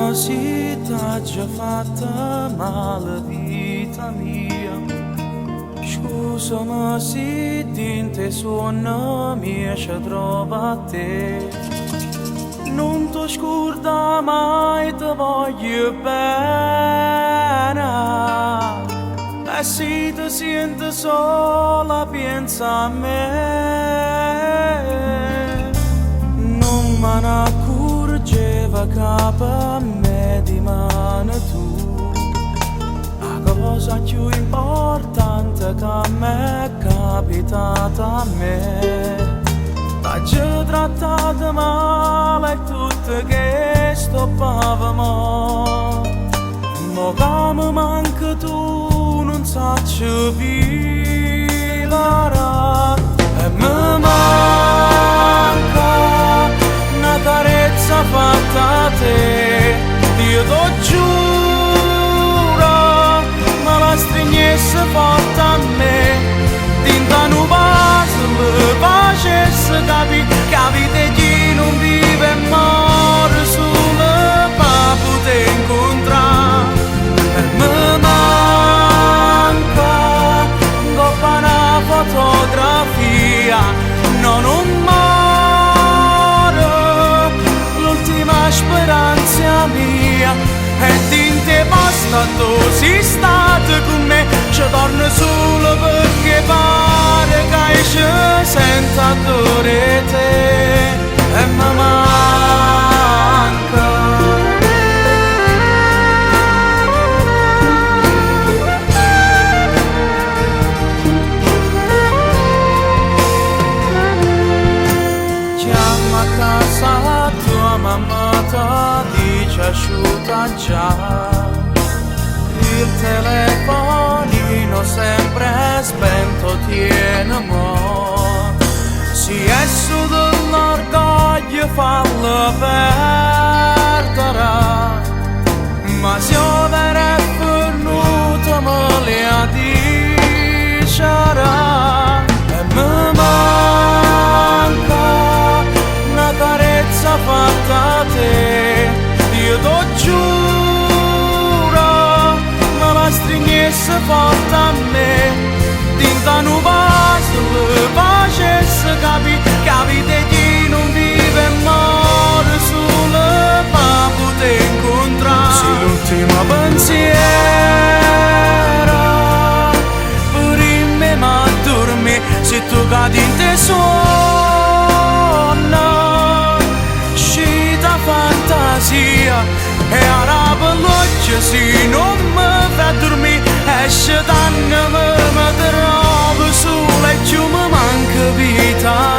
Scusami se t'ha già fatta male vita mia. Scusami se dinte sonno mi ci trova a te. Non ti scorda mai, ti voglio bene. E se ti senti sola pensa a me. Non me ne accorgeva che per me di mano tu. La cosa più importante che a me è capitata a me. T'ho trattato male e tutto che stoppavamo. Ma che mi manca tu non saccio vivere. E mi manca una carezza fatta a te. Io t'ho giuro, me la stringesse forte a me. Dinta nu vaso mi facesse capire che la vita è chi non vive e muore solo per poter incontrare. E mi manca coppa una fotografia, no non muore l'ultima speranza mia. E dinte basta tu sei stato con me, ci torno solo perché pare che ci senta dore te. E mi manca. Chiama a casa tua mamma, ti dice asciutta già. Il telefonino sempre spento tiene mo. Si è su dell'orgoglio fallo perdere. Ma se ora è venuto me le a dicere. E mi manca una carezza fatta a te. Io t'ho giuro, me la stringesse forte a me. Dinta nu vaso le facesse capire che la vita è chi non vive e muore solo per poter incontrare. Se l'ultimo pensiero per me ma dormi, se tu cadi in te suona scita fantasia. E ora per l'occhio se non mi fa dormire, esce danno me trovo sola e più mi manca vita.